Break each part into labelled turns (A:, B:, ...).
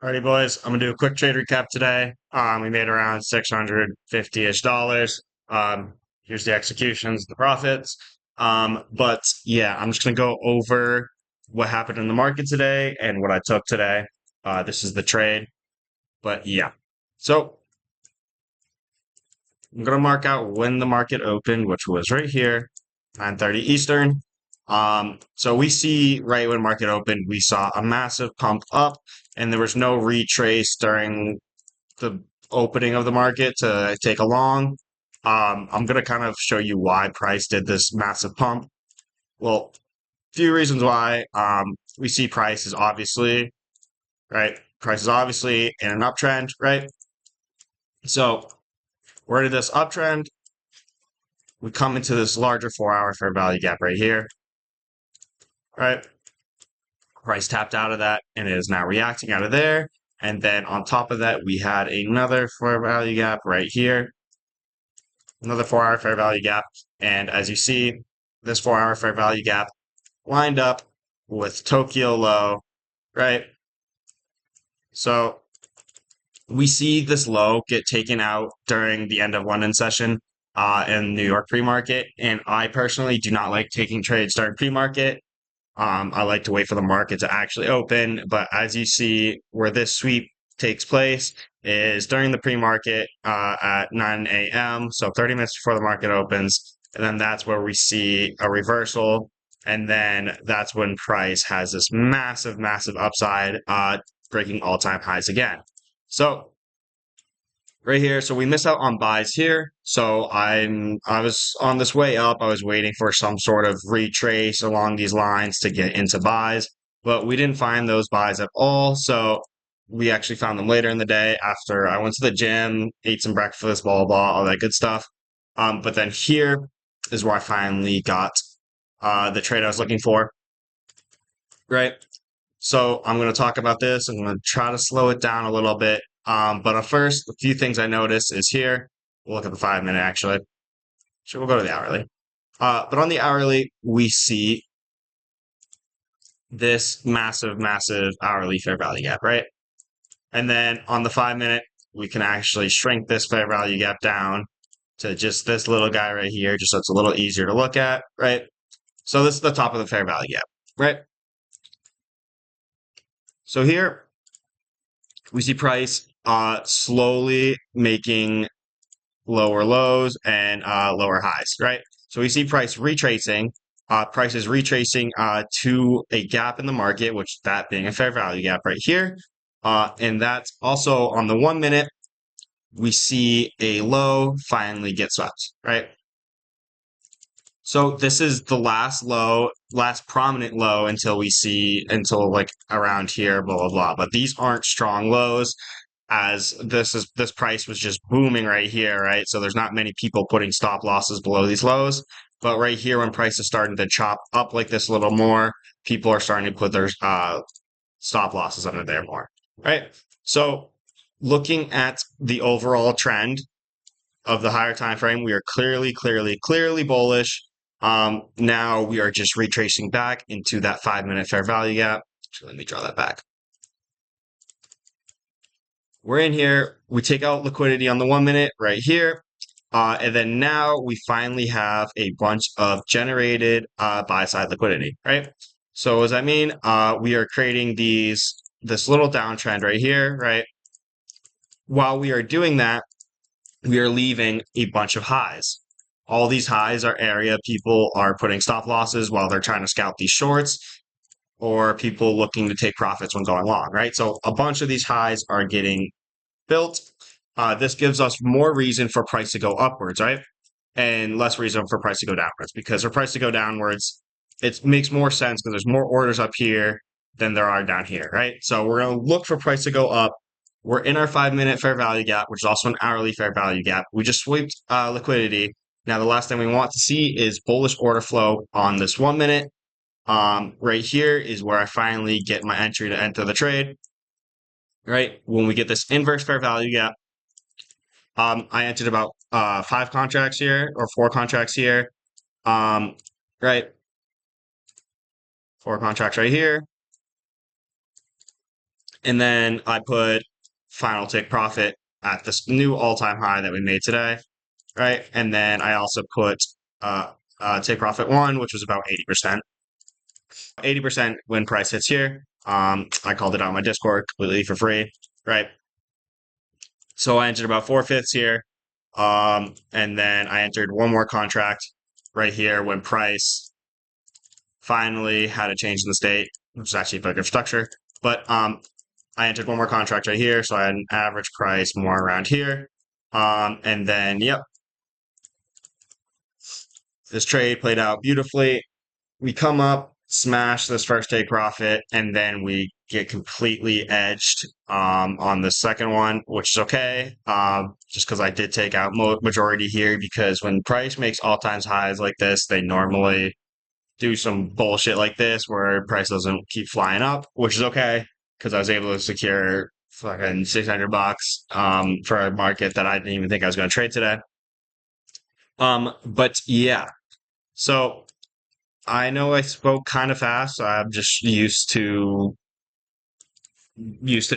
A: Alrighty, boys. I'm gonna do a quick trade recap today. We made around $650-ish. Here's the executions, the profits. But yeah, I'm just gonna go over what happened in the market today and what I took today. This is the trade, but yeah. So I'm gonna mark out when the market opened, which was right here, 9:30 Eastern. So we see right when market opened, we saw a massive pump up, and there was no retrace during the opening of the market to take a long. I'm going to kind of show you why price did this massive pump. Well, few reasons why. We see price is obviously, right? Price is obviously in an uptrend, right? So we're in this uptrend. We come into this larger 4-hour fair value gap right here, right? Price tapped out of that and it is now reacting out of there. And then on top of that, we had another fair value gap right here, another 4-hour fair value gap. And as you see, this 4-hour fair value gap lined up with Tokyo low, right? So we see this low get taken out during the end of London session in New York pre-market. And I personally do not like taking trades during pre-market. I like to wait for the market to actually open. But as you see, where this sweep takes place is during the pre-market at 9 a.m. So 30 minutes before the market opens. And then that's where we see a reversal. And then that's when price has this massive, massive upside, breaking all-time highs again. So right here, so we miss out on buys here. So I was on this way up. I was waiting for some sort of retrace along these lines to get into buys, but we didn't find those buys at all. So we actually found them later in the day after I went to the gym, ate some breakfast, blah, blah, blah, all that good stuff. But then here is where I finally got the trade I was looking for, right? So I'm going to talk about this. I'm going to try to slow it down a little bit. But at first, a few things I noticed is here. We'll look at the 5-minute actually. We'll go to the hourly. But on the hourly, we see this massive, massive hourly fair value gap, right? And then on the 5-minute, we can actually shrink this fair value gap down to just this little guy right here, just so it's a little easier to look at, right? So this is the top of the fair value gap, right? So here we see price slowly making lower lows and lower highs, right? So we see price retracing. Price is retracing to a gap in the market, which that being a fair value gap right here. And that's also on the 1-minute, we see a low finally get swept, right? So this is the last low, last prominent low until like around here, blah, blah, blah. But these aren't strong lows as this price was just booming right here, right? So there's not many people putting stop losses below these lows. But right here, when price is starting to chop up like this a little more, people are starting to put their stop losses under there more, right? So looking at the overall trend of the higher time frame, we are clearly bullish. Now we are just retracing back into that 5-minute fair value gap. So let me draw that back. We're in here. We take out liquidity on the 1-minute right here. And then now we finally have a bunch of generated buy side liquidity, right? So what does that mean? We are creating this little downtrend right here, right? While we are doing that, we are leaving a bunch of highs. All these highs are area people are putting stop losses while they're trying to scalp these shorts, or people looking to take profits when going long, right? So a bunch of these highs are getting built. This gives us more reason for price to go upwards, right? And less reason for price to go downwards, because for price to go downwards, it makes more sense because there's more orders up here than there are down here, right? So we're going to look for price to go up. We're in our 5-minute fair value gap, which is also an hourly fair value gap. We just swept liquidity. Now, the last thing we want to see is bullish order flow on this 1-minute. Right here is where I finally get my entry to enter the trade, right? When we get this inverse fair value gap, I entered about 5 contracts here or 4 contracts here, right? 4 contracts right here. And then I put final take profit at this new all-time high that we made today, right? And then I also put uh, take profit one, which was about 80%. 80% when price hits here. I called it out on my Discord completely for free, right? So I entered about 4/5 here. And then I entered one more contract right here when price finally had a change in the state, which is actually a good structure. But I entered one more contract right here, so I had an average price more around here. And then, yep, this trade played out beautifully. We come up, smash this first take profit, and then we get completely edged on the second one, which is okay. Just because I did take out majority here, because when price makes all times highs like this, they normally do some bullshit like this where price doesn't keep flying up, which is okay because I was able to secure fucking $600 for a market that I didn't even think I was going to trade today. But yeah, so I know I spoke kind of fast. I'm just used to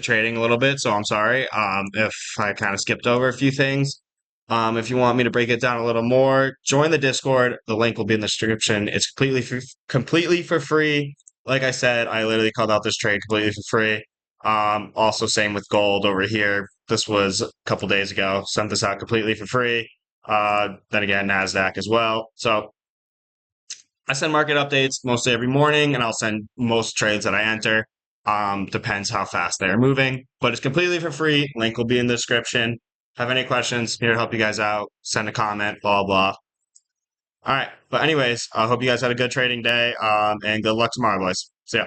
A: trading a little bit, so I'm sorry if I kind of skipped over a few things. If you want me to break it down a little more, join the Discord. The link will be in the description. It's completely for free. Like I said, I literally called out this trade completely for free. Also, same with gold over here. This was a couple days ago. Sent this out completely for free. Then again, Nasdaq as well. So I send market updates mostly every morning, and I'll send most trades that I enter. Depends how fast they're moving, but it's completely for free. Link will be in the description. Have any questions? Here to help you guys out. Send a comment, blah, blah. All right. But anyways, I hope you guys had a good trading day. And good luck tomorrow, boys. See ya.